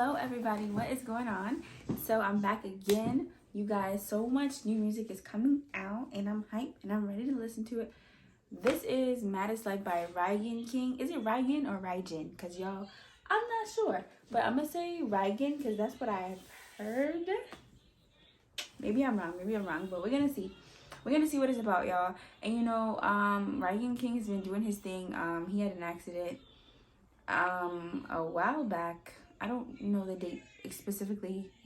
Hello everybody, what is going on? So I'm back again, you guys. So much new music is coming out and I'm hyped and I'm ready to listen to it. This is Maddest by Rygin King. Is it Rygin or Rygin? Because y'all, I'm not sure, but I'm gonna say Rygin because that's what I've heard. Maybe I'm wrong, but we're gonna see what it's about, y'all. And you know, Rygin King has been doing his thing. He had an accident a while back. I don't know the date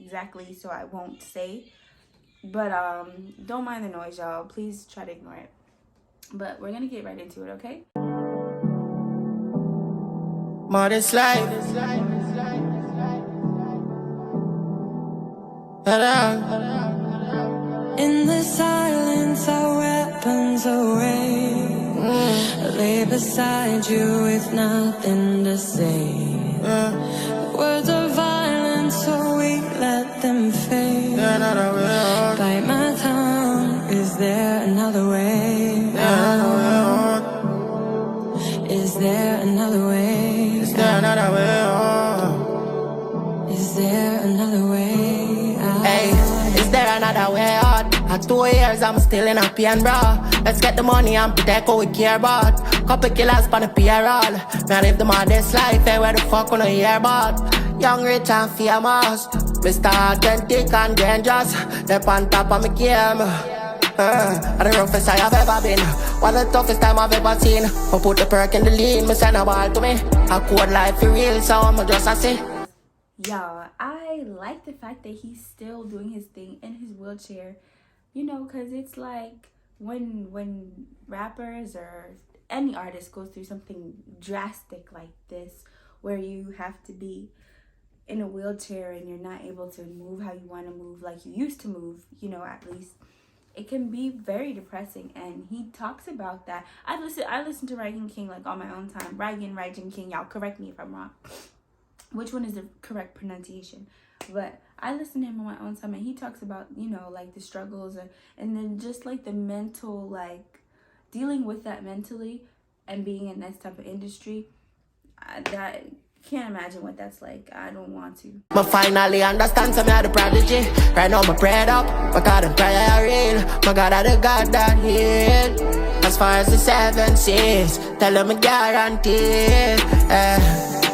exactly, so I won't say, but don't mind the noise, y'all. Please try to ignore it, but we're gonna get right into it, okay? Maddest life. In the silence, our weapons away. Lay beside you with nothing to say. Words are violent, so we let them fade. Bite my tongue. Is there another way? Is there another way? Is there another way? Is there another way? Hey, is there another way out? At 2 years, I'm still in a pain, bro. Let's get the money and protect what we care about. Couple killers on the payroll. Me I live the maddest life, hey, where the fuck wanna hear about? Young, rich and famous, Mr. Authentic and dangerous. They're on top of me game. The roughest I have ever been. One of the toughest time I've ever seen. I put the perk in the lean, me send a ball to me. A code life for real, so I'm just a see. Y'all, I like the fact that he's still doing his thing in his wheelchair, you know, because it's like when rappers or any artist goes through something drastic like this, where you have to be in a wheelchair and you're not able to move how you want to move like you used to move, you know, at least it can be very depressing. And he talks about that. I listen to Rygin King like on my own time. Rygin King, y'all correct me if I'm wrong, which one is the correct pronunciation, but I listen to him on my own time, and he talks about, you know, like the struggles and then just like the mental, like dealing with that mentally and being in this type of industry. That can't imagine what that's like. I don't want to. I finally understand some of the prodigy. Right now I'm prayed up, my God and prayer real. My God are the God that healed. As far as the 7 seas, tell them I guarantee.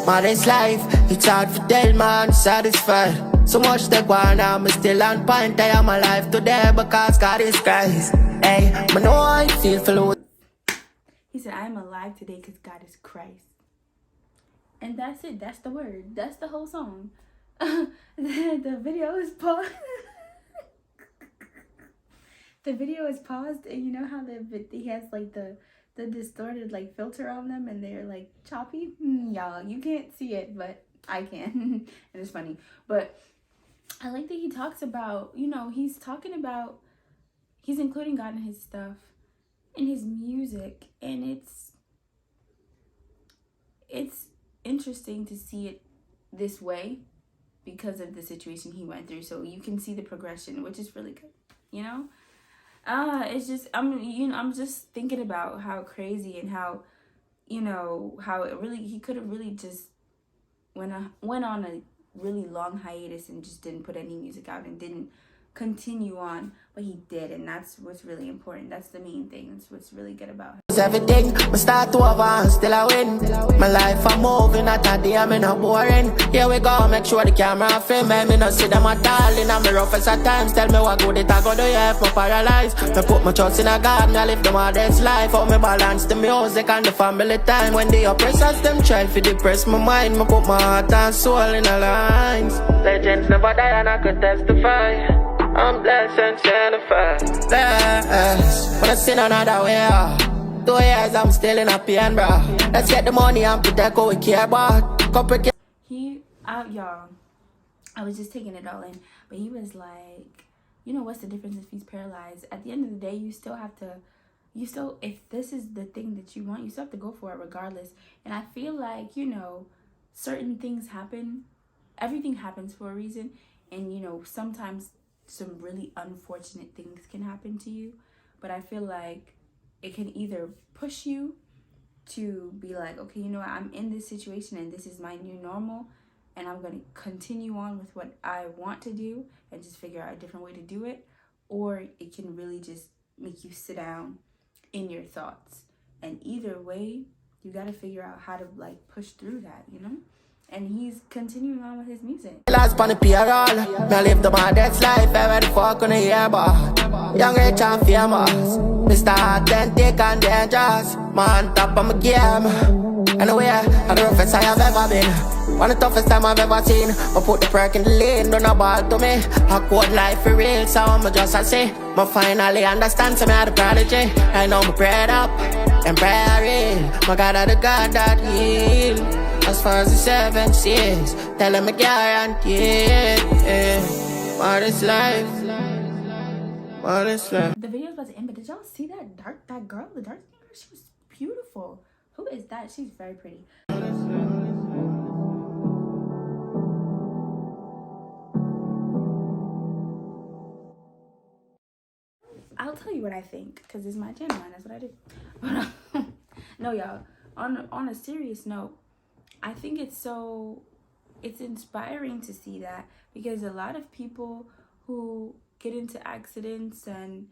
Maddest life, it's hard to tell man, satisfied. So much they want, I'm still on point. I am alive today because God is Christ. Hey, I know I feel for. He said, I am alive today because God is Christ. And that's it. That's the word. That's the whole song. The video is paused. The video is paused, and you know how he has like the distorted like filter on them, and they're like choppy. Y'all, you can't see it, but I can. And it's funny. But I like that he talks about, you know, he's including God in his stuff, in his music, and it's interesting to see it this way because of the situation he went through. So you can see the progression, which is really good, you know. It's just I'm just thinking about how crazy and how, you know, how he could have really just went on a really long hiatus and just didn't put any music out and didn't continue on, but he did, and that's what's really important. That's the main thing. That's what's really good about him. Everything, I start to advance, still I win. My life I'm moving, not a day, I'm not boring. Here we go, make sure the camera film me not see them at all. In my roughest at times, tell me what good it I go do, yeah, if my paralyzed. Me put my trust in a God, me live the maddest life. How me balance the music and the family time. When the oppressors them try to depress my mind, me put my heart and soul in the lines. Legends never die and I could testify. I'm blessed and certified. Blessed, but I see another way out. 2 years, I'm still in a pain, bro. Let's get the money and protect what we care about. Y'all, I was just taking it all in, but he was like, you know, what's the difference if he's paralyzed? At the end of the day, if this is the thing that you want, you still have to go for it regardless. And I feel like, you know, certain things happen. Everything happens for a reason. And, you know, sometimes some really unfortunate things can happen to you, but I feel like it can either push you to be like, okay, you know what, I'm in this situation and this is my new normal, and I'm going to continue on with what I want to do and just figure out a different way to do it, or it can really just make you sit down in your thoughts. And either way, you got to figure out how to like push through that, you know? And he's continuing on with his music. Last on the payroll, me live the Maddest life, every fuck on the year, but young, rich and famous, Mr. Authentic and dangerous, man, top of my game. Anyway, I'm the roughest I have ever been. One of the toughest time I've ever seen. I put the perk in the lane, don't know ball to me. I quote life for real, so I'm just a say. I finally understand, so me had a prodigy. I know me prayed up and praying. My God, I the God that heal. As far as the 7 seas, tell him I guarantee it. Maddest life, Maddest life. The video's about to end, but did y'all see that girl, the dark skin girl? She was beautiful. Who is that? She's very pretty. I'll tell you what I think, because it's my channel and that's what I do. But no, y'all, on a serious note, I think it's inspiring to see that, because a lot of people who get into accidents and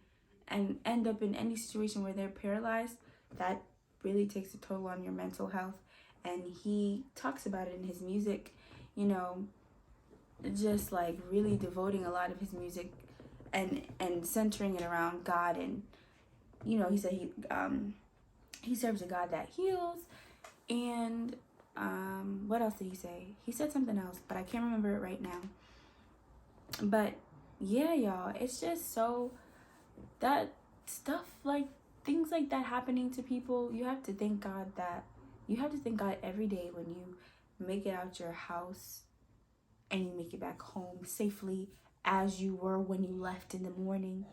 end up in any situation where they're paralyzed, that really takes a toll on your mental health. And he talks about it in his music, you know, just like really devoting a lot of his music and centering it around God. And you know, he said he serves a God that heals. And what else did he say? He said something else, but I can't remember it right now. But yeah, y'all, it's just so, that stuff, like things like that happening to people, you have to thank God every day when you make it out your house and you make it back home safely as you were when you left in the morning.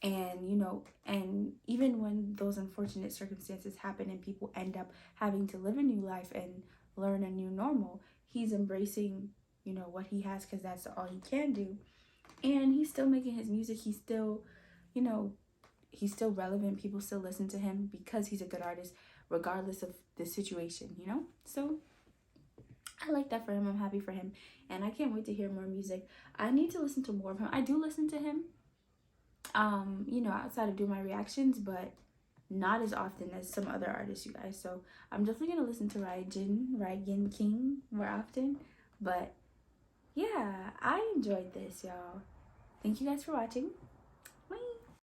And you know, and even when those unfortunate circumstances happen and people end up having to live a new life and learn a new normal, he's embracing, you know, what he has, because that's all he can do. And he's still making his music. He's still, you know, he's still relevant. People still listen to him because he's a good artist, regardless of the situation, you know? So I like that for him. I'm happy for him. And I can't wait to hear more music. I need to listen to more of him. I do listen to him, you know, outside of doing my reactions, but not as often as some other artists, you guys. So I'm definitely gonna listen to Rygin King more often. But yeah, I enjoyed this, y'all. Thank you guys for watching.